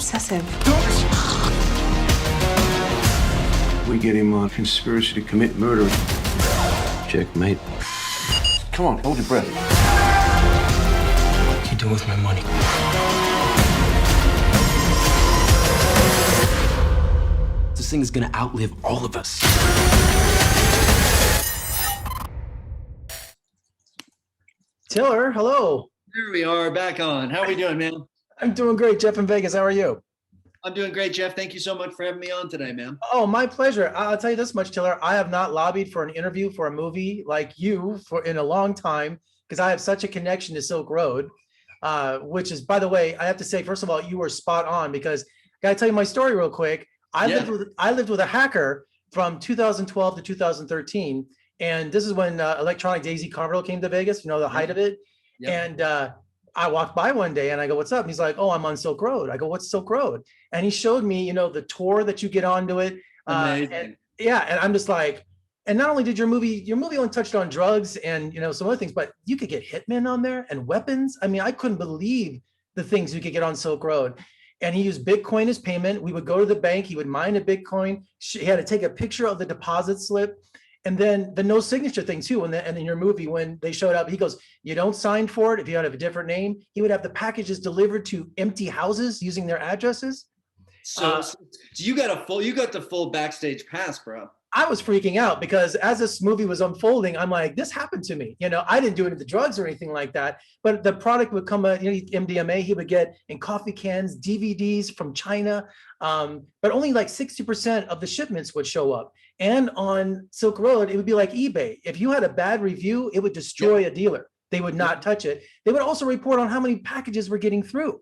obsessive. We get him on conspiracy to commit murder. Checkmate. Come on, hold your breath. What you do with my money? This thing is gonna outlive all of us. Tiller, hello. There we are, back on. How are we doing, man? I'm doing great. Jeff in Vegas. How are you? I'm doing great, Jeff. Thank you so much for having me on today, man. Oh, my pleasure. I'll tell you this much, Tiller. I have not lobbied for an interview for a movie like you in a long time because I have such a connection to Silk Road, which is, by the way, I have to say, first of all, you were spot on because I got to tell you my story real quick. I lived with a hacker from 2012 to 2013, and this is when Electronic Daisy Carnival came to Vegas. You know, the height of it, and I walked by one day and I go, "What's up?" And he's like, "Oh, I'm on Silk Road." I go, "What's Silk Road?" And he showed me, you know, the tour that you get onto it. And I'm just like, and not only did your movie only touched on drugs and, you know, some other things, but you could get hitmen on there and weapons. I mean, I couldn't believe the things you could get on Silk Road. And he used Bitcoin as payment. We would go to the bank. He would mine a Bitcoin. He had to take a picture of the deposit slip. And then the no signature thing too. And in your movie, when they showed up, he goes, "You don't sign for it if you have a different name." He would have the packages delivered to empty houses using their addresses. So you got the full backstage pass, bro. I was freaking out because as this movie was unfolding, I'm like, this happened to me. You know, I didn't do any of the drugs or anything like that, but the product would come, you know, MDMA, he would get in coffee cans, DVDs from China, but only like 60% of the shipments would show up. And on Silk Road, it would be like eBay. If you had a bad review, it would destroy a dealer. They would not touch it. They would also report on how many packages were getting through.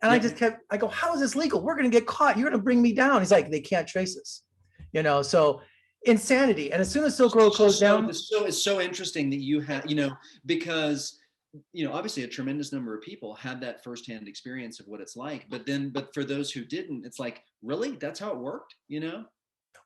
And I go, "How is this legal? We're going to get caught. You're going to bring me down." He's like, "They can't trace us." You know, so insanity. And as soon as Silk Road closed down. It's so interesting that you have, you know, because, you know, obviously a tremendous number of people had that firsthand experience of what it's like. But for those who didn't, it's like, really? That's how it worked, you know?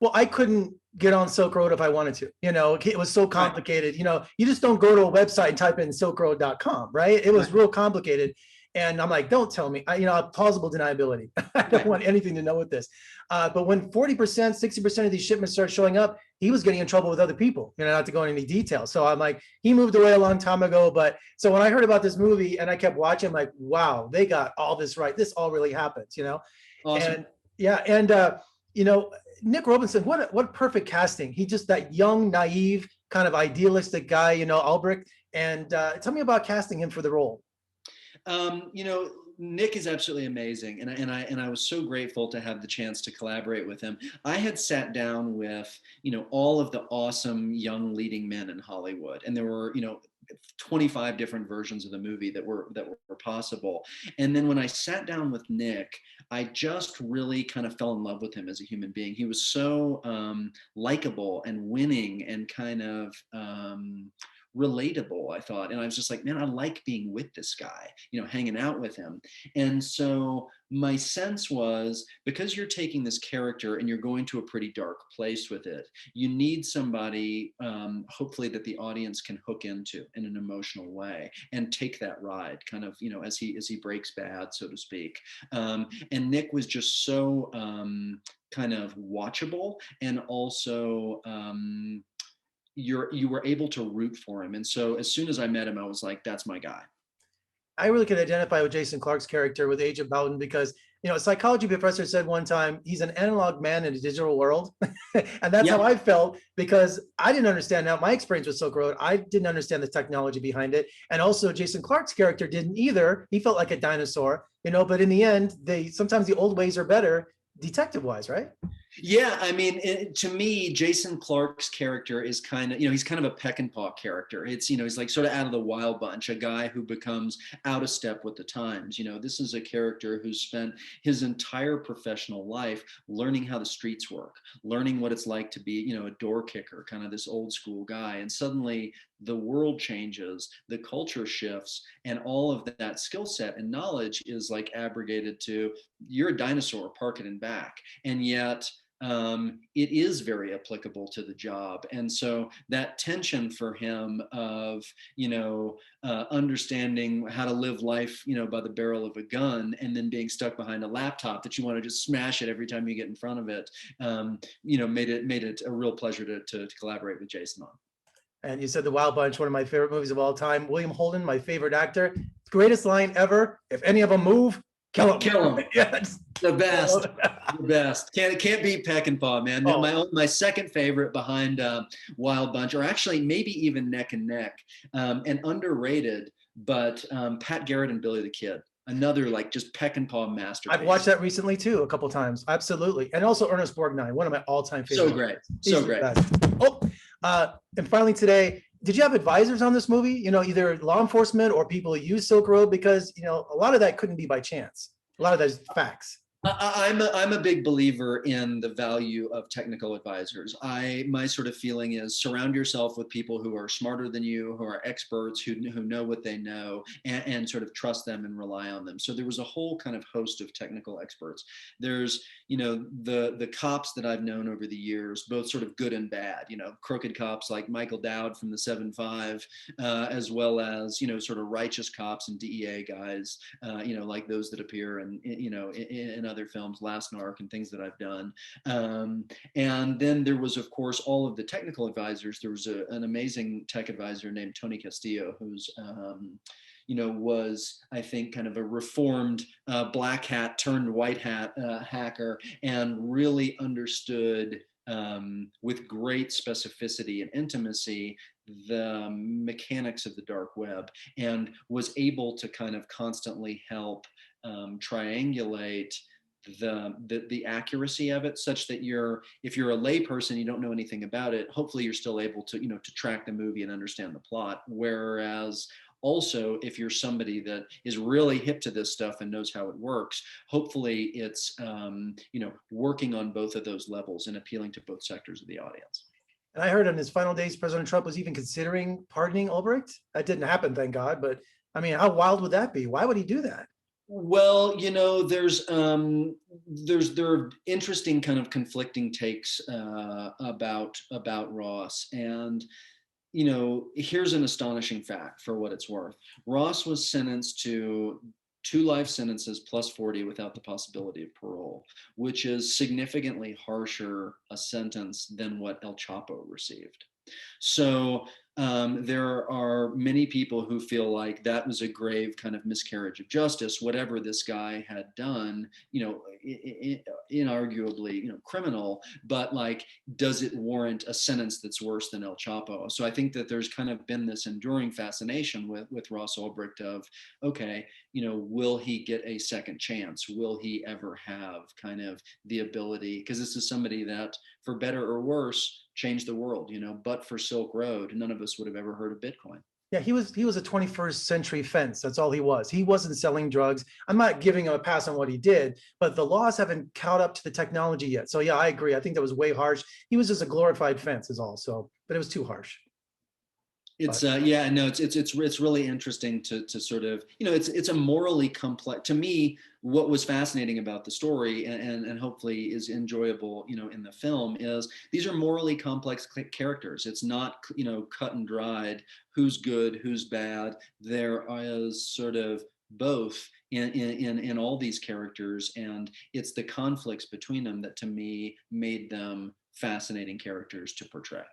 Well, I couldn't get on Silk Road if I wanted to. You know, it was so complicated. Right. You know, you just don't go to a website and type in silkroad.com, right? It was real complicated. And I'm like, don't tell me, plausible deniability. I don't want anything to know with this. But when 40%, 60% of these shipments start showing up, he was getting in trouble with other people, you know, not to go into any detail. So I'm like, he moved away a long time ago. But so when I heard about this movie and I kept watching, I'm like, wow, they got all this right. This all really happens, you know? Awesome. And you know, Nick Robinson, what perfect casting. He just that young, naive, kind of idealistic guy, you know, Albrecht. And tell me about casting him for the role. You know, Nick is absolutely amazing, and I was so grateful to have the chance to collaborate with him. I had sat down with, you know, all of the awesome young leading men in Hollywood, and there were, you know, 25 different versions of the movie that were possible. And then when I sat down with Nick, I just really kind of fell in love with him as a human being. He was so likable and winning and kind of relatable, I thought. And I was just like, man, I like being with this guy, you know, hanging out with him. And so my sense was, because you're taking this character and you're going to a pretty dark place with it, you need somebody, hopefully, that the audience can hook into in an emotional way and take that ride, kind of, you know, as he breaks bad, so to speak. And Nick was just so kind of watchable, and also you were able to root for him. And so as soon as I met him, I was like, that's my guy. I really could identify with Jason Clarke's character, with Agent Bowden, because, you know, a psychology professor said one time, he's an analog man in a digital world. And that's how I felt, because I didn't understand. Now, my experience with Silk Road, I didn't understand the technology behind it. And also Jason Clarke's character didn't either. He felt like a dinosaur, you know, but in the end, sometimes the old ways are better, detective wise, right? Yeah, I mean, to me, Jason Clarke's character is kind of, you know, he's kind of a peck and paw character. It's, you know, he's like sort of out of the wild bunch, a guy who becomes out of step with the times. You know, this is a character who's spent his entire professional life learning how the streets work, learning what it's like to be, you know, a door kicker, kind of this old school guy. And suddenly the world changes, the culture shifts, and all of that skill set and knowledge is like abrogated to, you're a dinosaur, park it in back. And yet it is very applicable to the job. And so that tension for him of, understanding how to live life, by the barrel of a gun, and then being stuck behind a laptop that you want to just smash it every time you get in front of it, made it a real pleasure to collaborate with Jason on. And you said The Wild Bunch, one of my favorite movies of all time. William Holden, my favorite actor. Greatest line ever. If any of them move, kill them. Kill them. Yes. The best. The best. Can't beat Peckinpah, man. Oh. My second favorite behind Wild Bunch, or actually maybe even neck and neck, and underrated, but Pat Garrett and Billy the Kid. Another just Peckinpah masterpiece. I've watched that recently too, a couple times. Absolutely. And also Ernest Borgnine, one of my all-time favorites. So great. So great. And finally today, did you have advisors on this movie? Either law enforcement or people who use Silk Road? Because, a lot of that couldn't be by chance. A lot of that is facts. I'm a big believer in the value of technical advisors. My sort of feeling is surround yourself with people who are smarter than you, who are experts, who know what they know, and sort of trust them and rely on them. So there was a whole kind of host of technical experts. There's, the cops that I've known over the years, both sort of good and bad, crooked cops like Michael Dowd from the 7-5, as well as, sort of righteous cops and DEA guys, like those that appear in other films, Last Narc and things that I've done. And then there was, of course, all of the technical advisors. There was an amazing tech advisor named Tony Castillo, who's, was, I think, kind of a reformed black hat turned white hat hacker, and really understood with great specificity and intimacy the mechanics of the dark web, and was able to kind of constantly help triangulate the accuracy of it, such that if you're a lay person, you don't know anything about it, hopefully you're still able to to track the movie and understand the plot. Whereas also, if you're somebody that is really hip to this stuff and knows how it works, hopefully it's working on both of those levels and appealing to both sectors of the audience. And I heard in his final days, President Trump was even considering pardoning Albrecht. That didn't happen, thank God. But I mean, how wild would that be? Why would he do that? Well, there are interesting kind of conflicting takes about Ross, and here's an astonishing fact for what it's worth. Ross was sentenced to 2 life sentences plus 40 without the possibility of parole, which is significantly harsher a sentence than what El Chapo received. So there are many people who feel like that was a grave kind of miscarriage of justice, whatever this guy had done, inarguably, criminal, but does it warrant a sentence that's worse than El Chapo? So I think that there's kind of been this enduring fascination with Ross Ulbricht of, okay, will he get a second chance? Will he ever have kind of the ability, because this is somebody that, for better or worse, changed the world, but for Silk Road, none of us would have ever heard of Bitcoin. Yeah, he was a 21st century fence. That's all he was. He wasn't selling drugs. I'm not giving him a pass on what he did, but the laws haven't caught up to the technology yet. So yeah, I agree. I think that was way harsh. He was just a glorified fence is all. So, but it was too harsh. It's it's really interesting to sort of, it's a morally complex, to me, what was fascinating about the story and hopefully is enjoyable, in the film, is these are morally complex characters. It's not, cut and dried, who's good, who's bad. There is sort of both in all these characters, and it's the conflicts between them that to me made them fascinating characters to portray.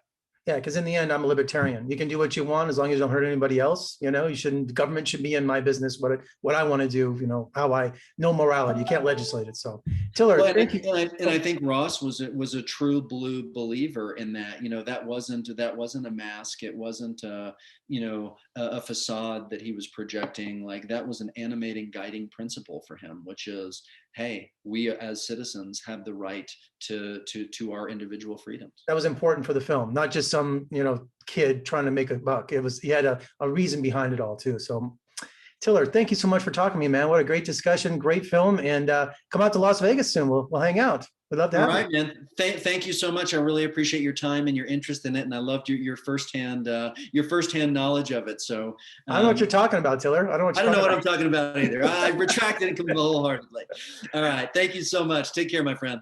Yeah, because in the end, I'm a libertarian. You can do what you want as long as you don't hurt anybody else. You shouldn't. The government should be in my business. What I want to do. How I know morality. You can't legislate it. So, Tiller, thank you. And I think Ross was a true blue believer in that. That wasn't a mask. It wasn't a facade that he was projecting. That was an animating, guiding principle for him, which is, hey, we as citizens have the right to our individual freedoms. That was important for the film, not just some kid trying to make a buck. He had a reason behind it all too. So, Tiller, thank you so much for talking to me, man. What a great discussion, great film, and come out to Las Vegas soon. We'll hang out. We'd love to have you. All right, man. Thank you so much. I really appreciate your time and your interest in it, and I loved your firsthand knowledge of it. So I don't know what you're talking about, Tiller. I don't know what I'm talking about either. I retracted it wholeheartedly. All right. Thank you so much. Take care, my friend.